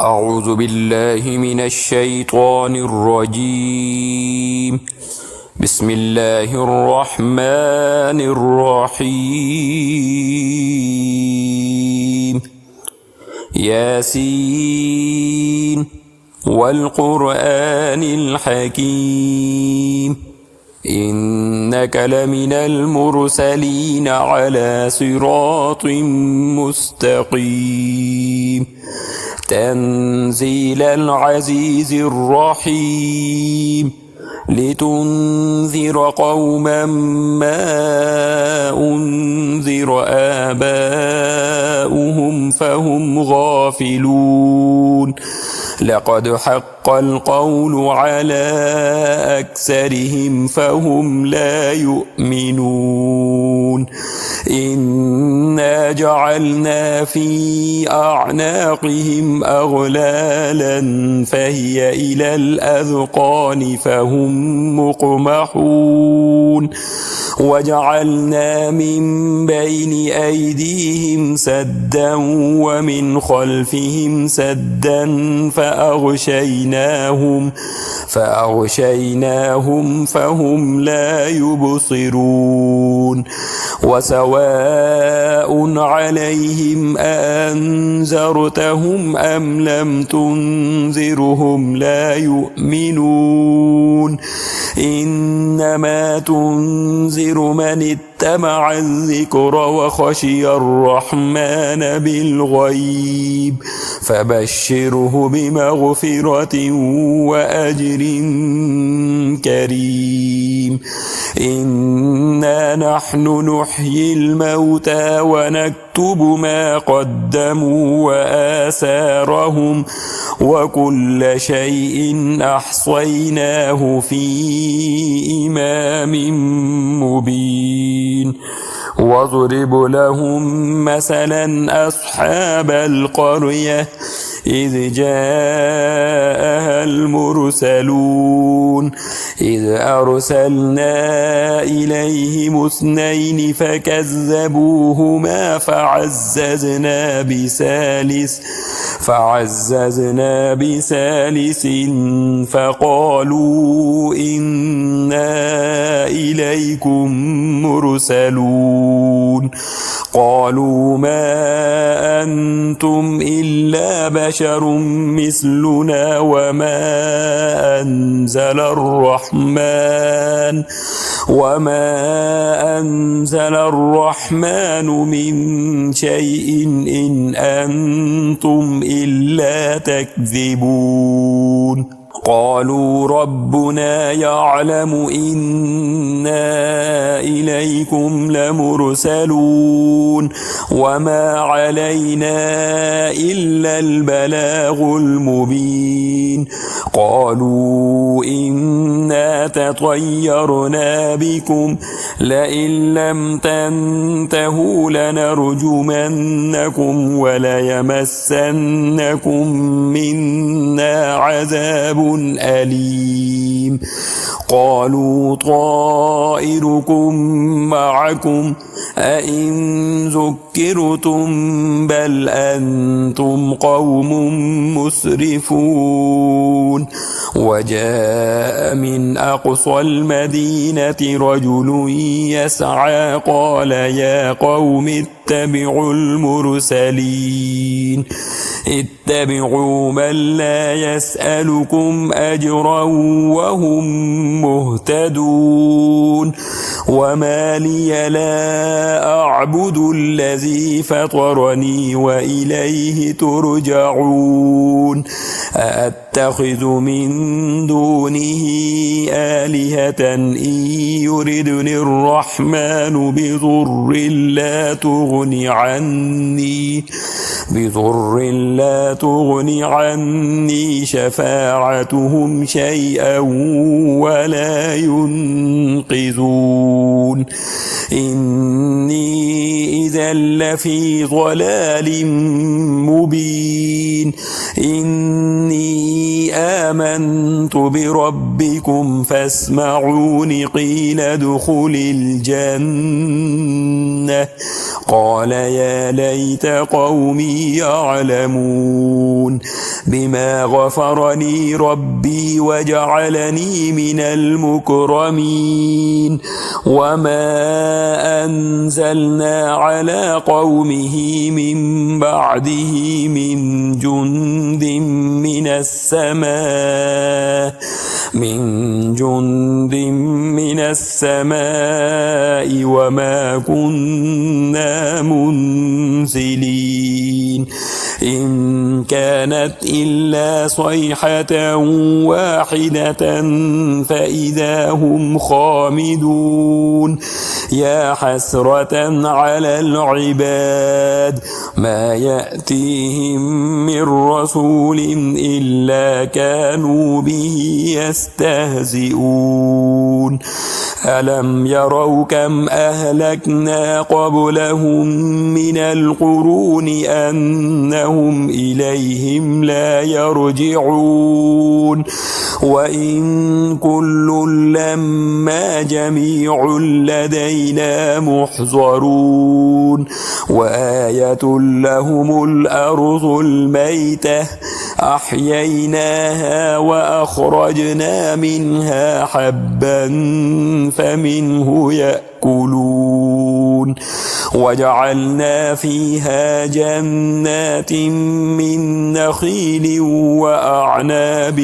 أعوذ بالله من الشيطان الرجيم. بسم الله الرحمن الرحيم. ياسين والقرآن الحكيم إنك لمن المرسلين على صراط مستقيم تنزيل العزيز الرحيم لتنذر قوما ما أنذر آباؤهم فهم غافلون لقد حق القول على أكثرهم فهم لا يؤمنون إنا جعلنا في أعناقهم أغلالا فهي إلى الأذقان فهم مقمحون وجعلنا من بين أيديهم سدا ومن خلفهم سدا فأغشيناهم فهم لا يبصرون وسواء عليهم أأنذرتهم أم لم تنذرهم لا يؤمنون إنما تنذر من اتبع الذكر وخشي الرحمن بالغيب فبشره بمغفرة وأجر كريم إنا نحن نحيي الموتى ونكتب ما قدموا وآثارهم وكل شيء أحصيناه في إمام مبين واضرب لهم مثلا أصحاب القرية إذ جاءها المرسلون إذ أرسلنا إليهم اثنين فكذبوهما فعززنا بثالث فقالوا إنا إليكم مرسلون قالوا ما أنتم إلا بشر مثلنا وما أنزل الرحمن من شيء إن أنتم إلا تكذبون قالوا ربنا يعلم إنا إليكم لمرسلون وما علينا إلا البلاغ المبين قالوا إنا تطيرنا بكم لئن لم تنتهوا لنرجمنكم وليمسنكم منا عذاب أليم قالوا طائركم معكم أئن ذكرتم بل أنتم قوم مسرفون وجاء من أقصى المدينة رجل يسعى قال يا قوم اتبعوا المرسلين اتبعوا من لا يسألكم أجرا وهم مهتدون وما لي لا أعبد الذي فطرني وإليه ترجعون أأتخذ من دونه آلهة إن يردني الرحمن بضر لا تغن عني شفاعتهم شيئا ولا ينقذون إني إذا لفي ضلال مبين إني آمنت بربكم فاسمعون قيل ادخل الجنة قال يا ليت قومي يعلمون بما غفر لي ربي وجعلني من المكرمين وما أنزلنا على قومه من بعده من جند من السماء وما كنا منزلين إن كانت إلا صيحة واحدة فإذا هم خامدون يا حسرة على العباد ما يأتيهم من رسول إلا كانوا به يستهزئون ألم يروا كم أهلكنا قبلهم من القرون أنهم إليهم لا يرجعون وإن كل لما جميع لدينا محضرون وآية لهم الأرض الميتة أحييناها وأخرجنا منها حبا فمنه يأكلون وجعلنا فيها جنات من نخيل وأعناب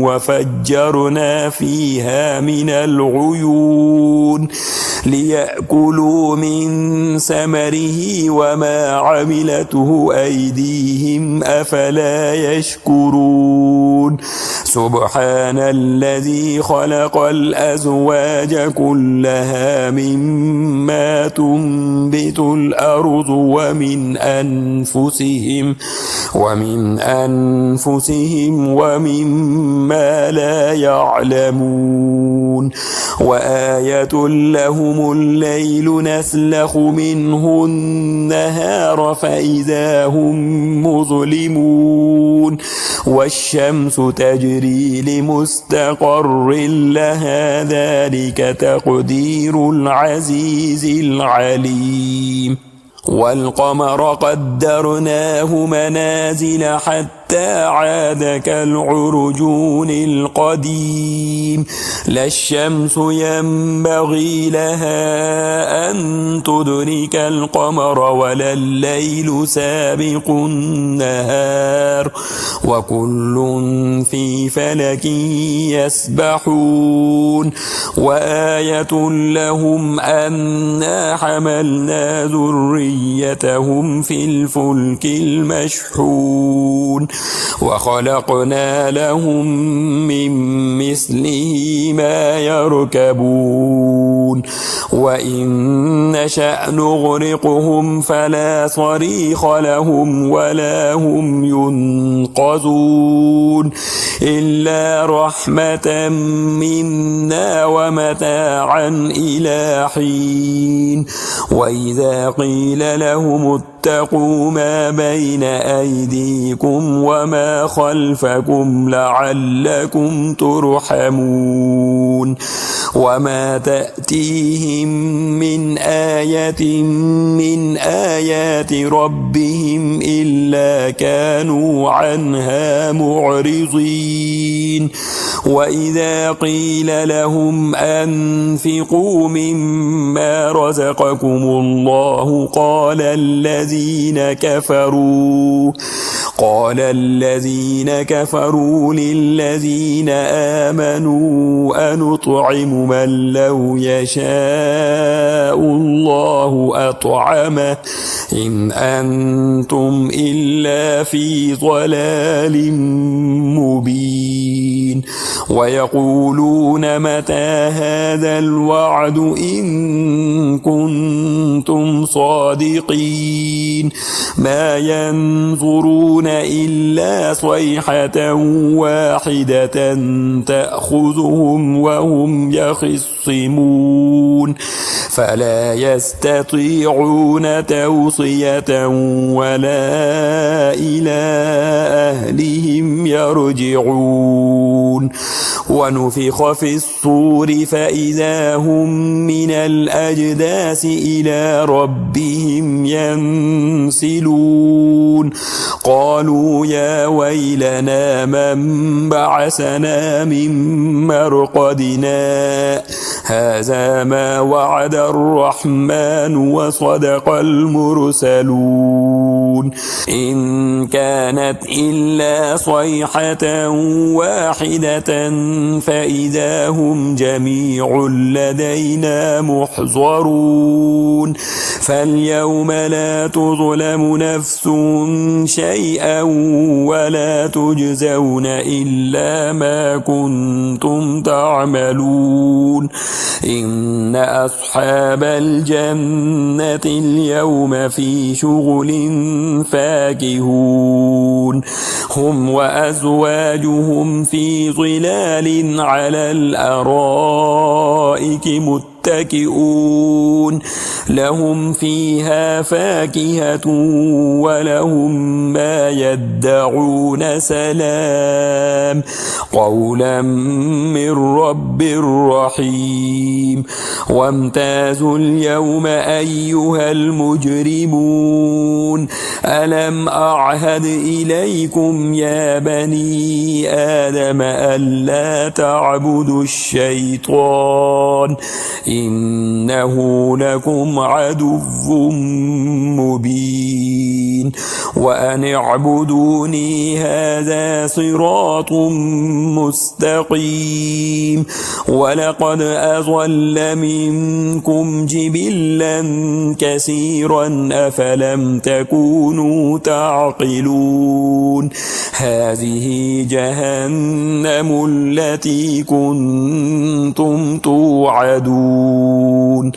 وفجرنا فيها من العيون ليأكلوا من ثمره وما عملته أيديهم أفلا يشكرون سبحان الذي خلق الأزواج كلها مما تنبت الأرض ومن أنفسهم ومما لا يعلمون وآية لهم الليل نسلخ منه النهار فإذا هم مظلمون والشمس تجري لمستقر لها ذلك تقدير العزيز العليم والقمر قدرناه منازل حتى عاد كالعرجون القديم لا الشمس ينبغي لها أن تدرك القمر ولا الليل سابق النهار وكل في فلك يسبحون وآية لهم أنا حملنا ذريتهم في الفلك المشحون وخلقنا لهم من مثله ما يركبون وإن نشأ نغرقهم فلا صريخ لهم ولا هم ينقذون إلا رحمة منا ومتاعا إلى حين وإذا قيل لهم اتقوا ما بين أيديكم وما خلفكم لعلكم ترحمون وما تأتيهم من آية من آيات ربهم إلا كانوا عنها معرضين وإذا قيل لهم أنفقوا مما رزقكم الله قال الذين كفروا للذين آمنوا أنطعم من لو يشاء الله أطعمه إن أنتم إلا في ضلال مبين ويقولون متى هذا الوعد إن كنتم صادقين ما ينظرون إلا صيحة واحدة تأخذهم وهم يخصمون فلا يستطيعون توصية ولا إلى أهلهم يرجعون ونفخ في الصور فإذا هم من الأجداث إلى ربهم ينسلون قالوا يا ويلنا من بعثنا من مرقدنا هذا ما وعد الرحمن وصدق المرسلون إن كانت إلا صيحة واحدة فإذا هم جميع لدينا محضرون فاليوم لا تظلم نفس شيئا ولا تجزون إلا ما كنتم تعملون إن أصحاب الجنة اليوم في شغل فاكهون هم وأزواجهم في ظلال على الأرائك متكئون لهم فيها فاكهة ولهم ما يدعون سلام قولا من رب رحيم وامتازوا اليوم أيها المجرمون ألم أعهد إليكم يا بني آدم ألا تعبدوا الشيطان إنه لكم عدو مبين وأن اعبدوني هذا صراط مستقيم ولقد أضل منكم جبلا كثيرا أفلم تكونوا تعقلون هذه جهنم التي كنتم توعدون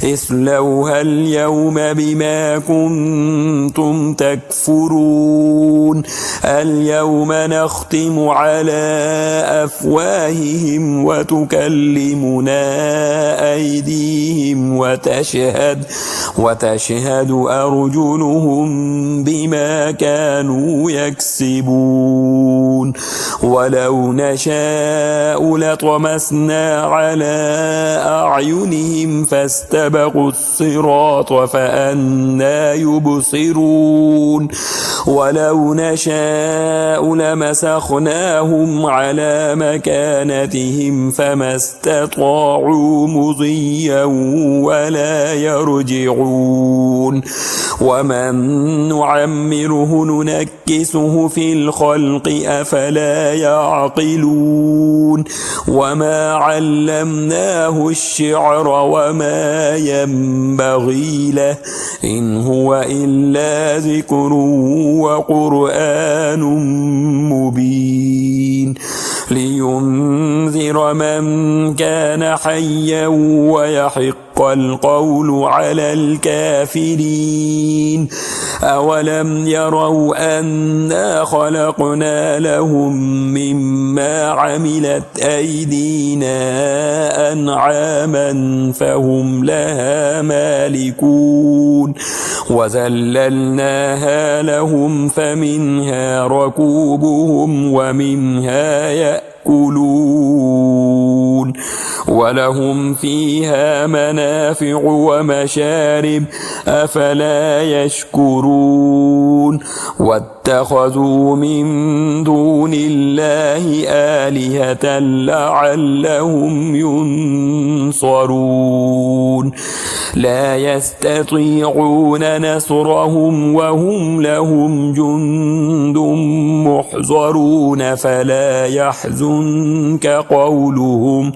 اصلوها اليوم بما كنتم تكفرون اليوم نختم على أفواههم وتكلمنا أيديهم وتشهد أرجلهم بما كانوا يكسبون ولو نشاء لطمسنا على أعينهم فاستبقوا الصراط فأنى يبصرون ولو نشاء لمسخناهم على مكانتهم فما استطاعوا مضيا ولا يرجعون ومن نعمره ننكسه في الخلق أفلا يعقلون وما علمناه الشعر وما ينبغي له إن هو إلا ذكر وقرآن مبين لينذر من كان حيا ويحق القول على الكافرين أولم يروا أنا خلقنا لهم مما عملت أيدينا أنعاما فهم لها مالكون وذللناها لهم فمنها ركوبهم ومنها يأكلون ولهم فيها منافع ومشارب أفلا يشكرون واتخذوا من دون الله آلهة لعلهم ينصرون لا يستطيعون نصرهم وهم لهم جند محضرون فلا يحزنك قولهم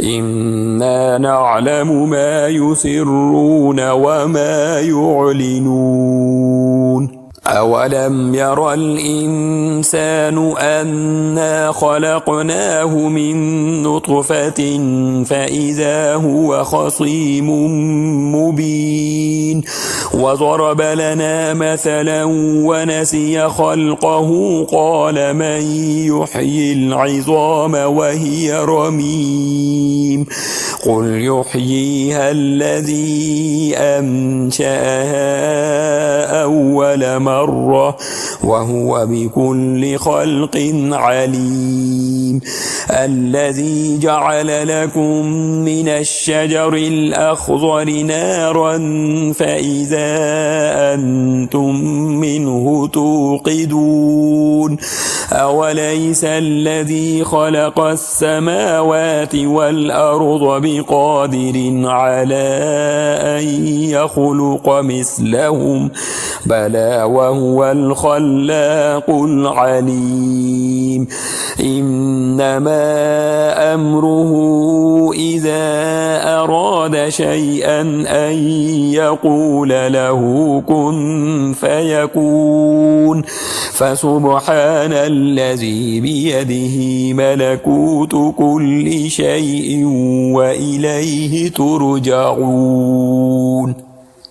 إنا نعلم ما يسرون وما يعلنون أولم ير الإنسان أنا خلقناه من نطفة فإذا هو خصيم مبين وضرب لنا مثلا ونسي خلقه قال من يحيي العظام وهي رميم قل يحييها الذي أنشأها أول مرة وهو بكل خلق عليم الذي جعل لكم من الشجر الأخضر نارا فإذا أنتم منه توقدون أوليس الذي خلق السماوات والأرض بقادر على أن يخلق مثلهم بلى وهو الخلاق العليم إنما أمره إذا أراد شيئا أن يقول له كن فيكون فسبحان الذي بيده ملكوت كل شيء وإليه ترجعون.